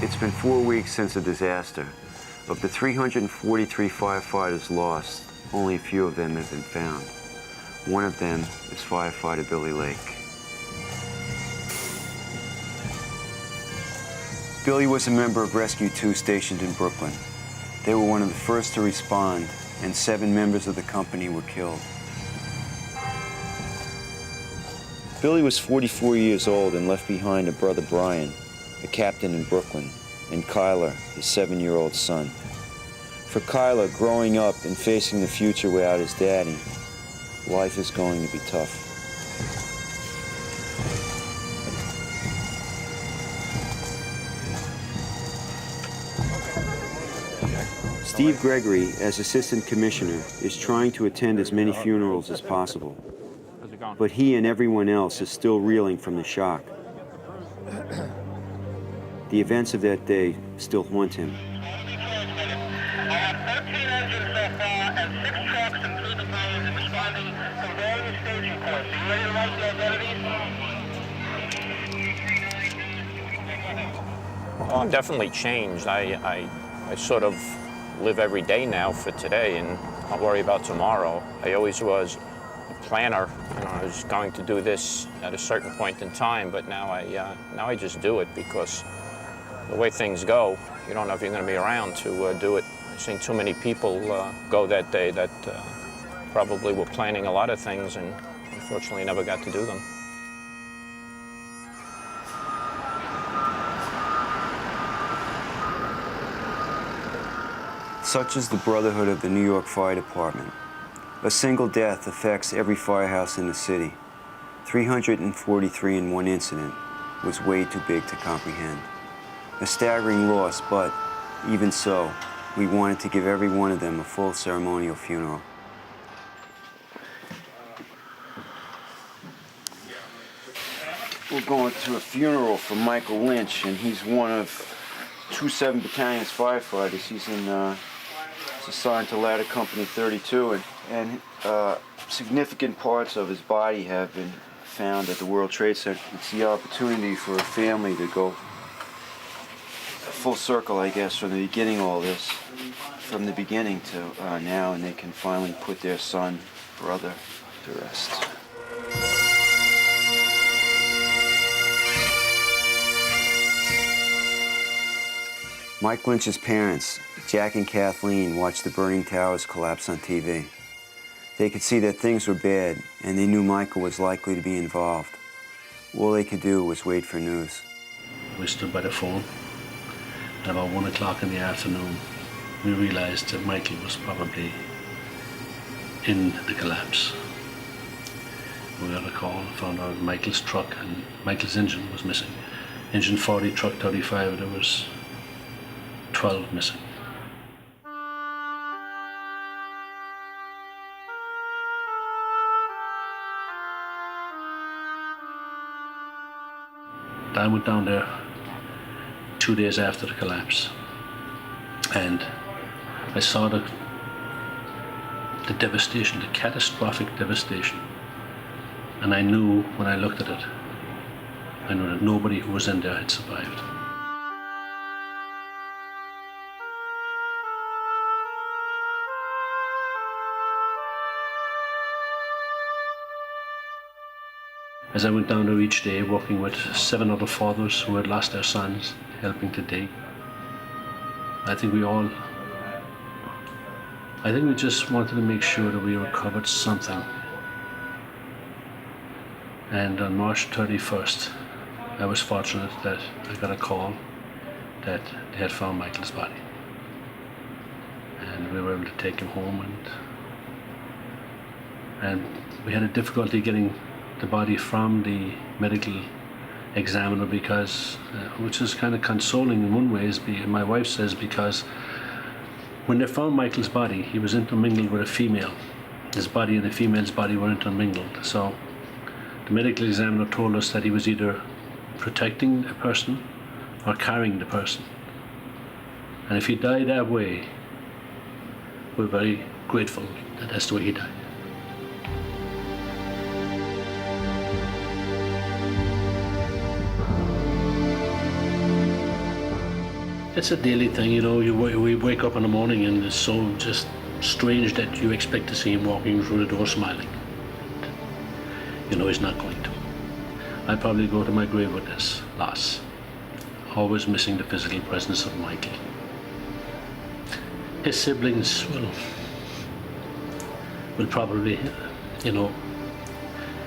It's been 4 weeks since the disaster. Of the 343 firefighters lost, only a few of them have been found. One of them is firefighter Billy Lake. Billy was a member of Rescue 2 stationed in Brooklyn. They were one of the first to respond, and 7 members of the company were killed. Billy was 44 years old and left behind a brother, Brian, a captain in Brooklyn, and Kyler, his 7-year-old son. For Kyler, growing up and facing the future without his daddy, life is going to be tough. Steve Gregory, as Assistant Commissioner, is trying to attend as many funerals as possible. But he and everyone else is still reeling from the shock. The events of that day still haunt him. Well, I'm definitely changed. I sort of live every day now for today and not worry about tomorrow. I always was a planner. You know, I was going to do this at a certain point in time, but now I just do it because the way things go, you don't know if you're going to be around to do it. I've seen too many people go that day that probably were planning a lot of things and unfortunately never got to do them. Such is the brotherhood of the New York Fire Department. A single death affects every firehouse in the city. 343 in one incident was way too big to comprehend. A staggering loss, but even so, we wanted to give every one of them a full ceremonial funeral. We're going to a funeral for Michael Lynch, and he's one of 2 7 Battalion's firefighters. He's assigned to Ladder Company 32, and significant parts of his body have been found at the World Trade Center. It's the opportunity for a family to go full circle, I guess, from the beginning of all this, from the beginning to now, and they can finally put their son, brother, to rest. Mike Lynch's parents, Jack and Kathleen, watched the burning towers collapse on TV. They could see that things were bad, and they knew Michael was likely to be involved. All they could do was wait for news. We stood by the phone, and about 1 o'clock in the afternoon, we realized that Michael was probably in the collapse. We got a call, found out Michael's truck and Michael's engine was missing. Engine 40, truck 35, there was 12 missing. I went down there 2 days after the collapse, and I saw the devastation, the catastrophic devastation, and I knew when I looked at it, I knew that nobody who was in there had survived. As I went down there each day, working with 7 other fathers who had lost their sons, helping to dig, I think we just wanted to make sure that we recovered something. And on March 31st, I was fortunate that I got a call that they had found Michael's body. And we were able to take him home, and we had a difficulty getting the body from the medical examiner because, which is kind of consoling in one way, my wife says, because when they found Michael's body, he was intermingled with a female. His body and the female's body were intermingled. So the medical examiner told us that he was either protecting a person or carrying the person. And if he died that way, we're very grateful that that's the way he died. It's a daily thing, you know. We wake up in the morning and it's so just strange that you expect to see him walking through the door smiling. You know he's not going to. I probably go to my grave with this loss, always missing the physical presence of Michael. His siblings will probably, you know,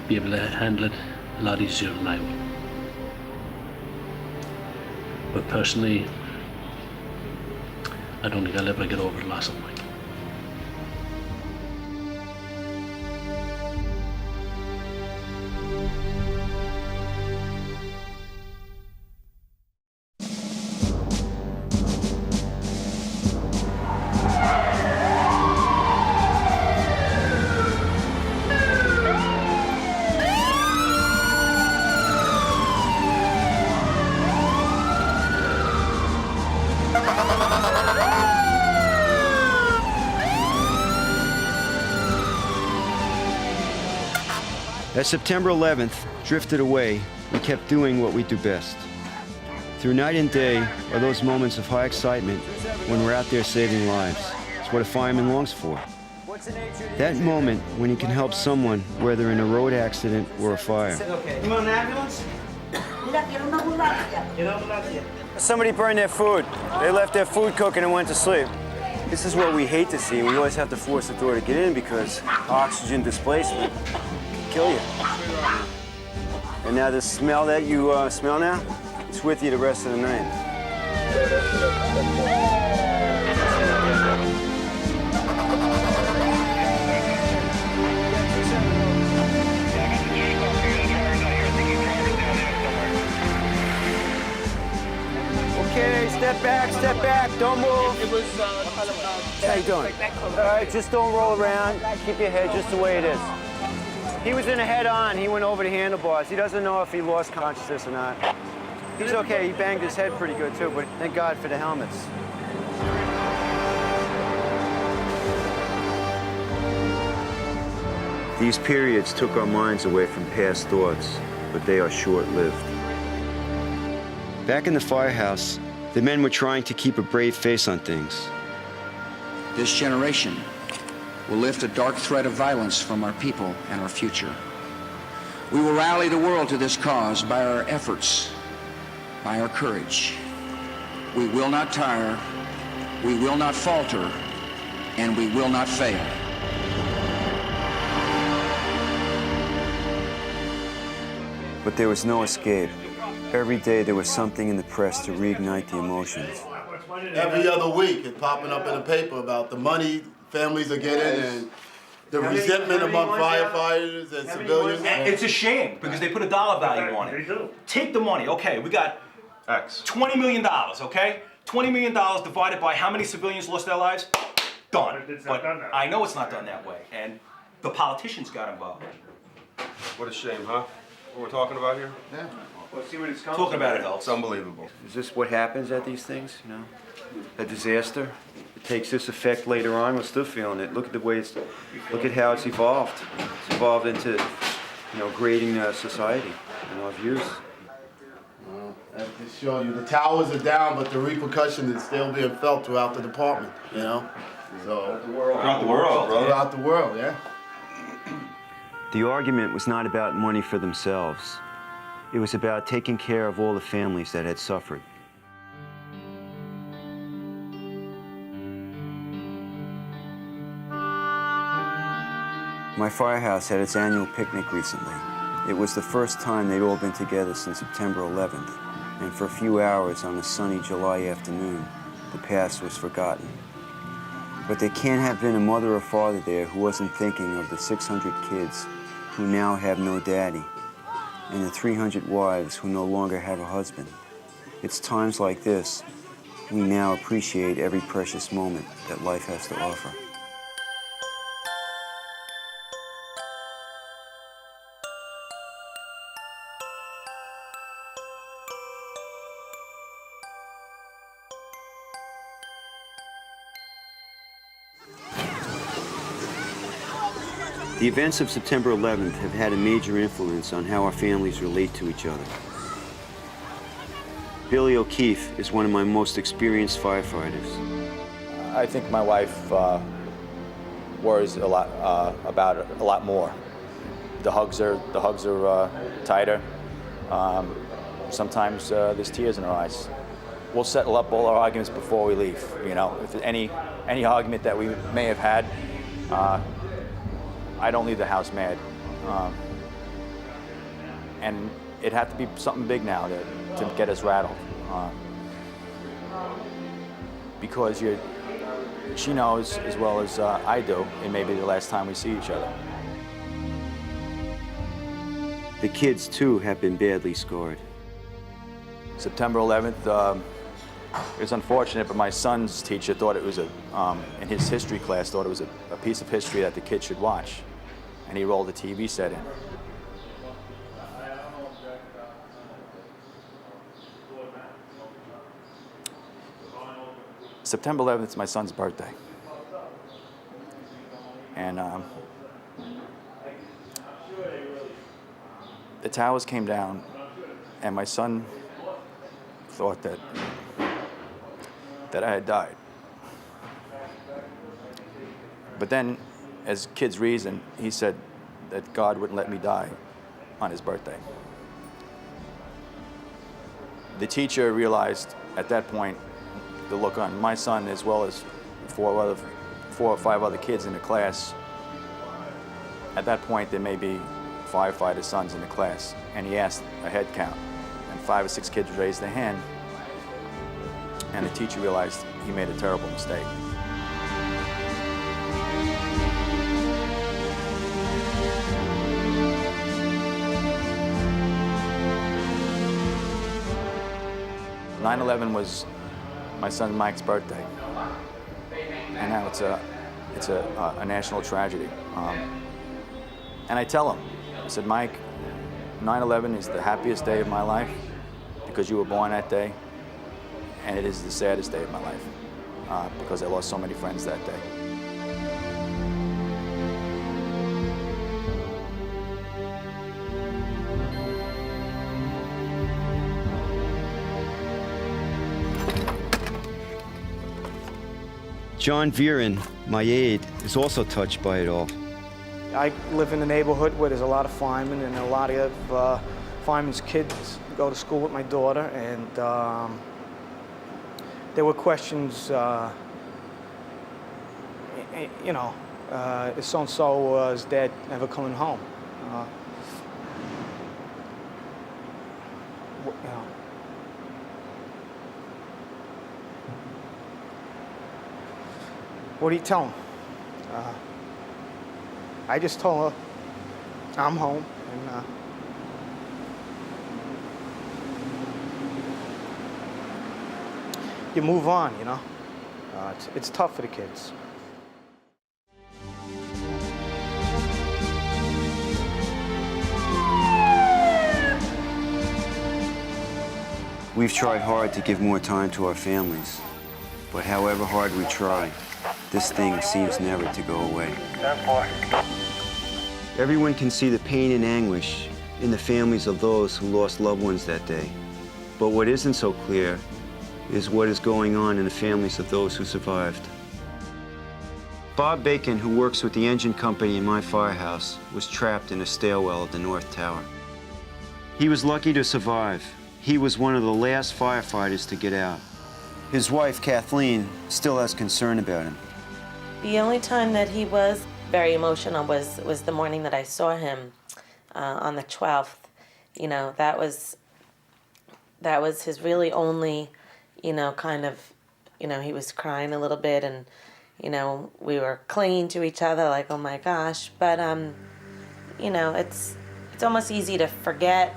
be able to handle it a lot easier than I will. But personally, I don't think I'll ever get over the loss of Michael. As September 11th drifted away, we kept doing what we do best. Through night and day are those moments of high excitement when we're out there saving lives. It's what a fireman longs for. That moment when he can help someone, whether in a road accident or a fire. You want an ambulance? Somebody burned their food. They left their food cooking and went to sleep. This is what we hate to see. We always have to force the door to get in because oxygen displacement can kill you. And now the smell that you smell now, it's with you the rest of the night. Okay, step back, don't move. It was How you doing? All right, just don't roll around. Keep your head just the way it is. He was in a head-on. He went over the handlebars. He doesn't know if he lost consciousness or not. He's okay. He banged his head pretty good, too, but thank God for the helmets. These periods took our minds away from past thoughts, but they are short-lived. Back in the firehouse, the men were trying to keep a brave face on things. This generation will lift a dark thread of violence from our people and our future. We will rally the world to this cause by our efforts, by our courage. We will not tire, we will not falter, and we will not fail. But there was no escape. Every day there was something in the press to reignite the emotions. Every other week it's popping up in the paper about the money families are getting and the resentment among firefighters and civilians. And it's a shame because they put a dollar value on it. Take the money. Okay, we got X. $20 million, okay? $20 million divided by how many civilians lost their lives? Done. But I know it's not done that way. And the politicians got involved. What a shame, huh? What we're talking about here? Yeah. Well, see what it's coming. Talking about it helps. It's unbelievable. Is this what happens at these things, you know? A disaster? It takes this effect later on, we're still feeling it. Look at the way it's, look at how it's evolved. It's evolved into, you know, grading society and our views. Well, that just shows you the towers are down, but the repercussion is still being felt throughout the department, you know? So, Throughout the world, brother. throughout the world, yeah. The argument was not about money for themselves. It was about taking care of all the families that had suffered. My firehouse had its annual picnic recently. It was the first time they'd all been together since September 11th, and for a few hours on a sunny July afternoon, the past was forgotten. But there can't have been a mother or father there who wasn't thinking of the 600 kids who now have no daddy, and the 300 wives who no longer have a husband. It's times like this we now appreciate every precious moment that life has to offer. The events of September 11th have had a major influence on how our families relate to each other. Billy O'Keefe is one of my most experienced firefighters. I think my wife worries a lot about it a lot more. The hugs are tighter. Sometimes there's tears in her eyes. We'll settle up all our arguments before we leave. You know, if any argument that we may have had, I don't leave the house mad. And it had to be something big now to get us rattled. Because she knows as well as I do, it may be the last time we see each other. The kids, too, have been badly scarred. September 11th, it's unfortunate, but my son's teacher thought it was in his history class, thought it was a piece of history that the kids should watch. And he rolled the TV set in. September 11th is my son's birthday. And the towers came down, and my son thought that I had died. But then, as kids reason, he said that God wouldn't let me die on his birthday. The teacher realized at that point the look on my son, as well as four or five other kids in the class. At that point, there may be firefighter sons in the class, and he asked a head count, and 5 or 6 kids raised their hand, and the teacher realized he made a terrible mistake. "9/11 was my son Mike's birthday, and now it's a national tragedy. And I tell him, I said, Mike, 9/11 is the happiest day of my life because you were born that day, and it is the saddest day of my life because I lost so many friends that day. John Viren, my aide, is also touched by it all. I live in a neighborhood where there's a lot of firemen, and a lot of firemen's kids go to school with my daughter, and there were questions, you know, is so-and-so's dad ever coming home? You know. What do you tell him? I just told her I'm home, and you move on, you know? It's tough for the kids. We've tried hard to give more time to our families, but however hard we try, this thing seems never to go away. Everyone can see the pain and anguish in the families of those who lost loved ones that day. But what isn't so clear is what is going on in the families of those who survived. Bob Bacon, who works with the engine company in my firehouse, was trapped in a stairwell of the North Tower. He was lucky to survive. He was one of the last firefighters to get out. His wife, Kathleen, still has concern about him. The only time that he was very emotional was the morning that I saw him on the 12th. You know, that was his really only, you know, kind of, you know, he was crying a little bit, and, you know, we were clinging to each other like, oh my gosh. But, you know, it's almost easy to forget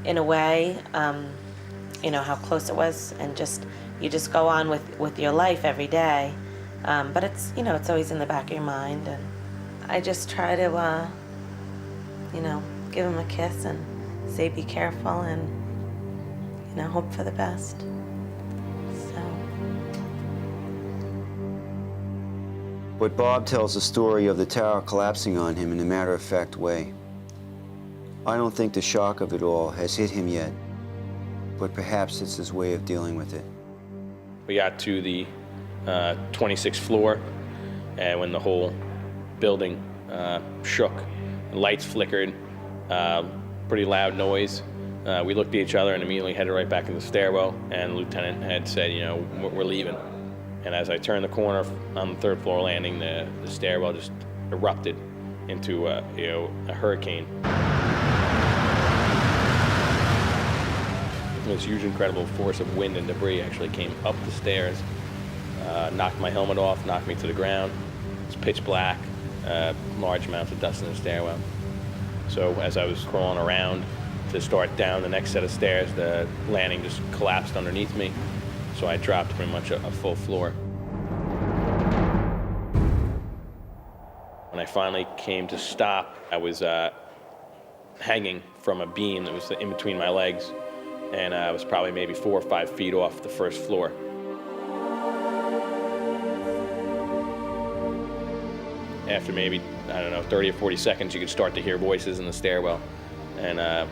in a way, you know, how close it was, and you just go on with your life every day. But it's, you know, it's always in the back of your mind, and I just try to, you know, give him a kiss and say be careful, and, you know, hope for the best. So. But Bob tells the story of the tower collapsing on him in a matter-of-fact way. I don't think the shock of it all has hit him yet. but perhaps it's his way of dealing with it. We got to the 26th floor, and when the whole building shook, the lights flickered, pretty loud noise. We looked at each other and immediately headed right back in the stairwell, and the lieutenant had said, you know, we're leaving. And as I turned the corner on the third floor landing, the stairwell just erupted into a hurricane. This huge, incredible force of wind and debris actually came up the stairs, knocked my helmet off, knocked me to the ground. It's pitch black, large amounts of dust in the stairwell. So as I was crawling around to start down the next set of stairs, the landing just collapsed underneath me. So I dropped pretty much a full floor. When I finally came to stop, I was hanging from a beam that was in between my legs, and I was probably maybe 4 or 5 feet off the first floor. After maybe, I don't know, 30 or 40 seconds, you could start to hear voices in the stairwell, and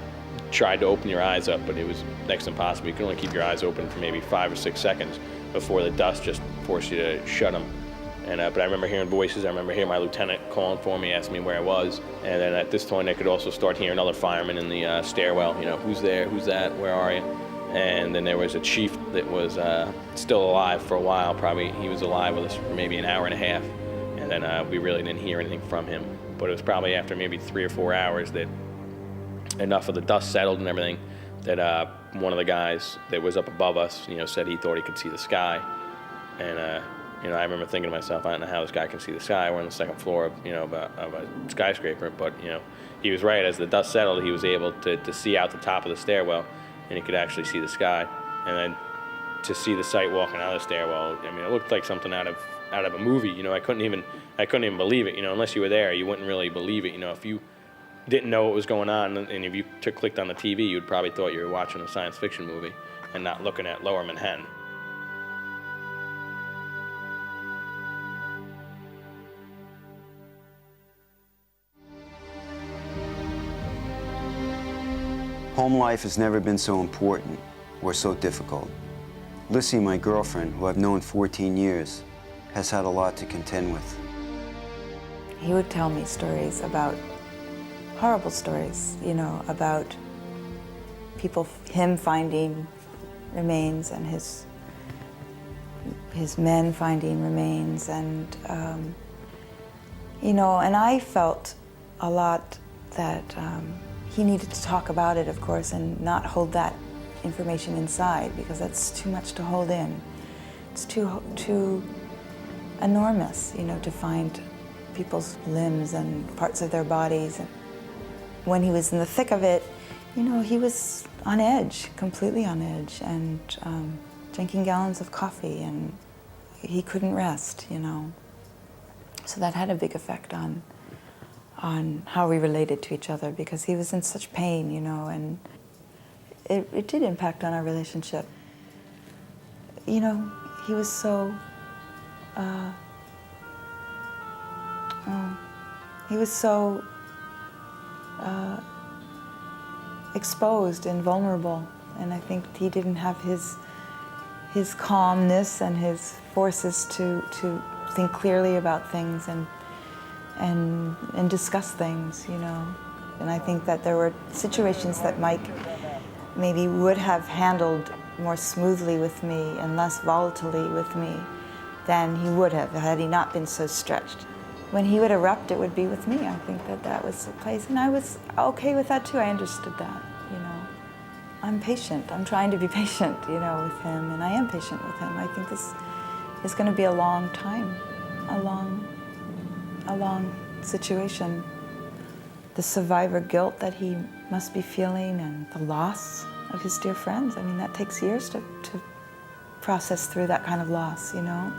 tried to open your eyes up, but it was next to impossible. You could only keep your eyes open for maybe 5 or 6 seconds before the dust just forced you to shut them. And but I remember hearing voices. I remember hearing my lieutenant calling for me, asking me where I was. And then at this point, I could also start hearing other firemen in the stairwell. You know, who's there? Who's that? Where are you? And then there was a chief that was still alive for a while. Probably he was alive with us for maybe an hour and a half. And then we really didn't hear anything from him. But it was probably after maybe 3 or 4 hours that enough of the dust settled and everything that one of the guys that was up above us, you know, said he thought he could see the sky. And you know, I remember thinking to myself, I don't know how this guy can see the sky. We're on the second floor of, you know, of a skyscraper. But, you know, he was right. As the dust settled, he was able to see out the top of the stairwell, and he could actually see the sky. And then to see the sight walking out of the stairwell, I mean, it looked like something out of a movie. You know, I couldn't even believe it. You know, unless you were there, you wouldn't really believe it. You know, if you didn't know what was going on, and if you clicked on the TV, you'd probably thought you were watching a science fiction movie and not looking at Lower Manhattan. Home life has never been so important or so difficult. Lissy, my girlfriend, who I've known 14 years, has had a lot to contend with. He would tell me stories about, horrible stories, you know, about people, him finding remains and his men finding remains, and you know, and I felt a lot that he needed to talk about it, of course, and not hold that information inside, because that's too much to hold in. It's too enormous, you know, to find people's limbs and parts of their bodies. And when he was in the thick of it, you know, he was on edge, completely on edge, and drinking gallons of coffee, and he couldn't rest, you know. So that had a big effect on how we related to each other, because he was in such pain, you know, and it did impact on our relationship. You know, he was so, exposed and vulnerable, and I think he didn't have his calmness and his forces to think clearly about things and discuss things, you know. And I think that there were situations that Mike maybe would have handled more smoothly with me and less volatilely with me than he would have had he not been so stretched. When he would erupt, it would be with me. I think that was the place, and I was okay with that too. I understood that, you know. I'm patient. I'm trying to be patient, you know, with him, and I am patient with him. I think this is going to be a long time, a long situation. The survivor guilt that he must be feeling, and the loss of his dear friends. I mean, that takes years to process through that kind of loss, you know.